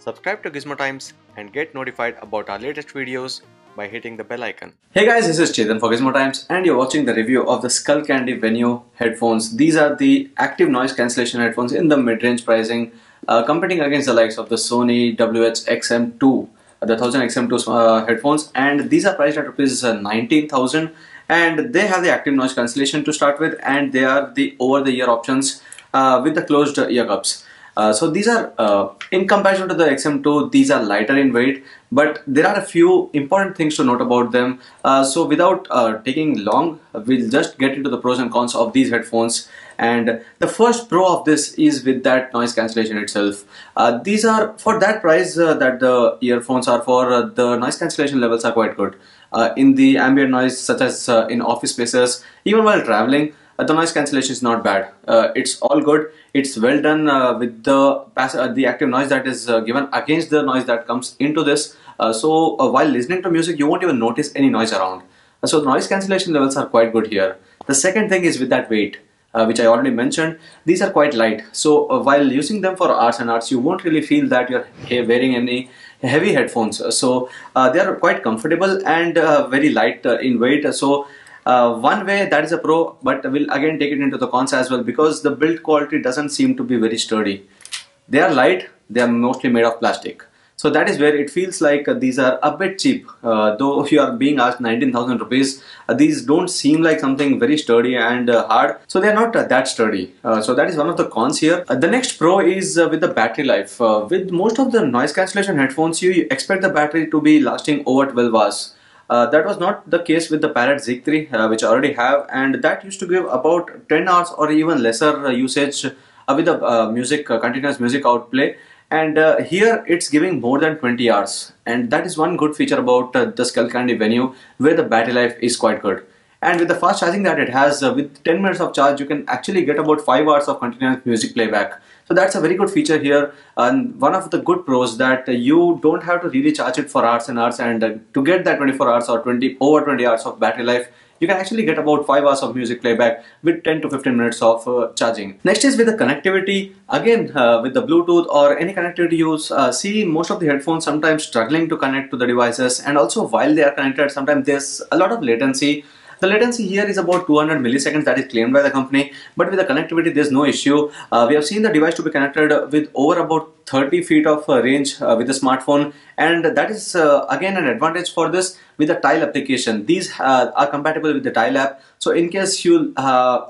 Subscribe to Gizmo Times and get notified about our latest videos by hitting the bell icon. Hey guys, this is Chetan for Gizmo Times and you're watching the review of the Skullcandy Venue headphones. These are the active noise cancellation headphones in the mid-range pricing, competing against the likes of the Sony WH-XM2, the 1000 XM2 headphones, and these are priced at rupees 19,000, and they have the active noise cancellation to start with, and they are the over-the-ear options with the closed ear cups. So these are, in comparison to the XM2, these are lighter in weight, but there are a few important things to note about them. So without taking long, we'll just get into the pros and cons of these headphones. And the first pro of this is with that noise cancellation itself. These are, for that price that the earphones are for, the noise cancellation levels are quite good. In the ambient noise, such as in office spaces, even while traveling, the noise cancellation is not bad. It's all good. It's well done with the active noise that is given against the noise that comes into this. So while listening to music, you won't even notice any noise around. So the noise cancellation levels are quite good here. The second thing is with that weight, which I already mentioned. These are quite light. So while using them for hours and hours, you won't really feel that you're wearing any heavy headphones. So they are quite comfortable and very light in weight. So one way that is a pro, but we'll again take it into the cons as well, because the build quality doesn't seem to be very sturdy. They are light, they are mostly made of plastic. So that is where it feels like these are a bit cheap. Though if you are being asked 19,000 rupees, these don't seem like something very sturdy and hard. So they are not that sturdy. So that is one of the cons here. The next pro is with the battery life. With most of the noise cancellation headphones, you expect the battery to be lasting over 12 hours. That was not the case with the Parrot Z3, which I already have, and that used to give about 10 hours or even lesser usage with the continuous music outplay. And here it's giving more than 20 hours, and that is one good feature about the Skullcandy Venue, where the battery life is quite good. And with the fast charging that it has, with 10 minutes of charge, you can actually get about 5 hours of continuous music playback. So that's a very good feature here, and one of the good pros that you don't have to really charge it for hours and hours, and to get that 24 hours or over 20 hours of battery life, you can actually get about 5 hours of music playback with 10 to 15 minutes of charging. Next is with the connectivity. Again, with the Bluetooth or any connectivity use, see most of the headphones sometimes struggling to connect to the devices, and also while they are connected, sometimes there's a lot of latency. The latency here is about 200 milliseconds that is claimed by the company, but with the connectivity there's no issue. We have seen the device to be connected with over about 30 feet of range with the smartphone, and that is again an advantage for this with the tile application. These are compatible with the tile app, so in case you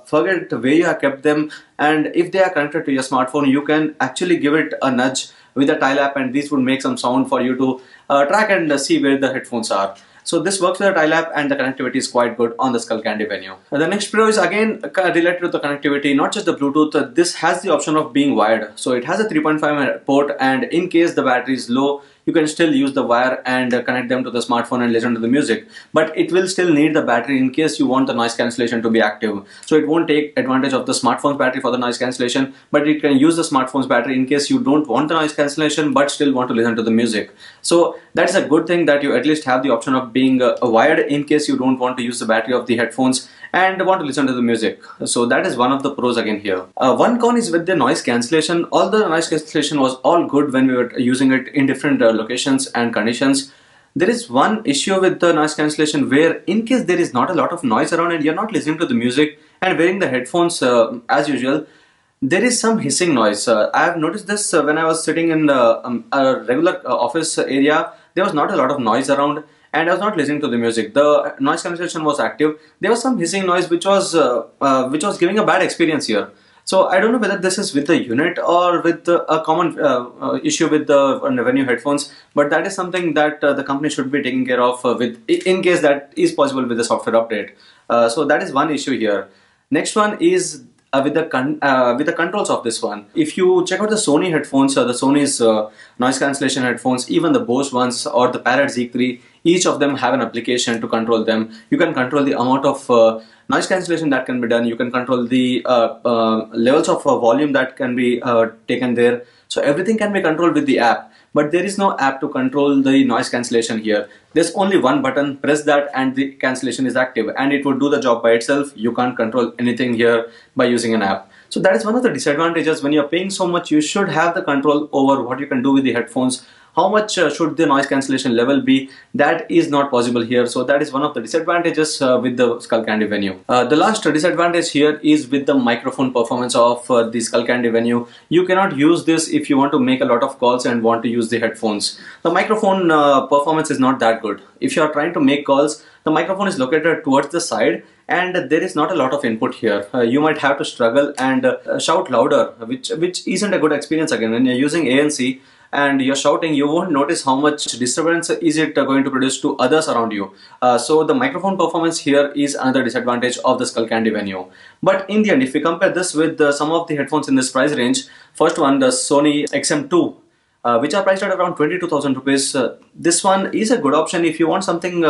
forget where you have kept them, and if they are connected to your smartphone, you can actually give it a nudge with the tile app, and this would make some sound for you to track and see where the headphones are. So this works with the tile app, and the connectivity is quite good on the Skullcandy Venue. The next pro is again related to the connectivity, not just the Bluetooth. This has the option of being wired. So it has a 3.5 port, and in case the battery is low, you can still use the wire and connect them to the smartphone and listen to the music. But it will still need the battery in case you want the noise cancellation to be active. So it won't take advantage of the smartphone's battery for the noise cancellation, but it can use the smartphone's battery in case you don't want the noise cancellation but still want to listen to the music. So that's a good thing that you at least have the option of being wired in case you don't want to use the battery of the headphones and want to listen to the music. So that is one of the pros again here. One con is with the noise cancellation. Although the noise cancellation was all good when we were using it in different locations and conditions, there is one issue with the noise cancellation where in case there is not a lot of noise around and you're not listening to the music and wearing the headphones as usual, there is some hissing noise. I have noticed this when I was sitting in a regular office area. There was not a lot of noise around, and I was not listening to the music. The noise cancellation was active. There was some hissing noise which was giving a bad experience here. So I don't know whether this is with the unit or with a common issue with the Venue headphones, but that is something that the company should be taking care of in case that is possible with the software update. So that is one issue here. Next one is with the controls of this one. If you check out the Sony headphones, the Sony's noise cancellation headphones, even the Bose ones or the Parrot Z3, each of them have an application to control them. You can control the amount of noise cancellation that can be done. You can control the levels of volume that can be taken there. So everything can be controlled with the app. but there is no app to control the noise cancellation here. There's only one button, press that and the cancellation is active and it would do the job by itself. You can't control anything here by using an app. So that is one of the disadvantages. When you're paying so much, you should have the control over what you can do with the headphones. How much should the noise cancellation level be? That is not possible here. So that is one of the disadvantages with the Skullcandy Venue. The last disadvantage here is with the microphone performance of the Skullcandy Venue. You cannot use this if you want to make a lot of calls and want to use the headphones. The microphone performance is not that good. If you are trying to make calls, the microphone is located towards the side and there is not a lot of input here. You might have to struggle and shout louder, which isn't a good experience. Again, when you're using ANC and you're shouting, you won't notice how much disturbance is it going to produce to others around you. So the microphone performance here is another disadvantage of the Skullcandy Venue. But in the end, if we compare this with some of the headphones in this price range, first one, the Sony XM2, which are priced at around 22,000 rupees. This one is a good option if you want something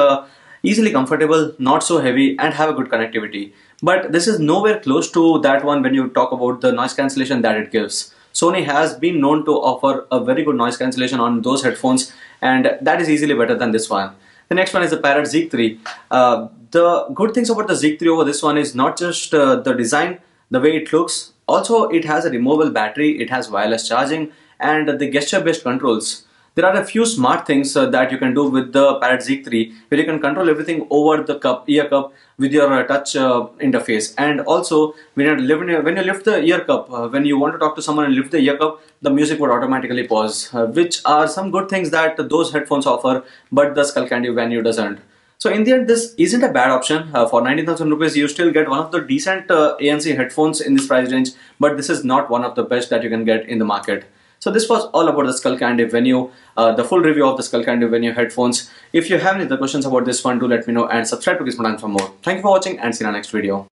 easily comfortable, not so heavy, and have a good connectivity. But this is nowhere close to that one when you talk about the noise cancellation that it gives. Sony has been known to offer a very good noise cancellation on those headphones, and that is easily better than this one. The next one is the Parrot Zeek 3. The good things about the Zeek 3 over this one is not just the design, the way it looks. Also, it has a removable battery, it has wireless charging, and the gesture-based controls. There are a few smart things that you can do with the Parrot Zeek 3, where you can control everything over the ear cup with your touch interface. And also, when you lift the ear cup, when you want to talk to someone and lift the ear cup, the music would automatically pause, which are some good things that those headphones offer, but the Skullcandy Venue doesn't. So in the end, this isn't a bad option. For 19,000 rupees, you still get one of the decent ANC headphones in this price range, but this is not one of the best that you can get in the market. So this was all about the Skullcandy Venue, the full review of the Skullcandy Venue headphones. If you have any other questions about this one, do let me know and subscribe to Gizmo for more. Thank you for watching and see you in our next video.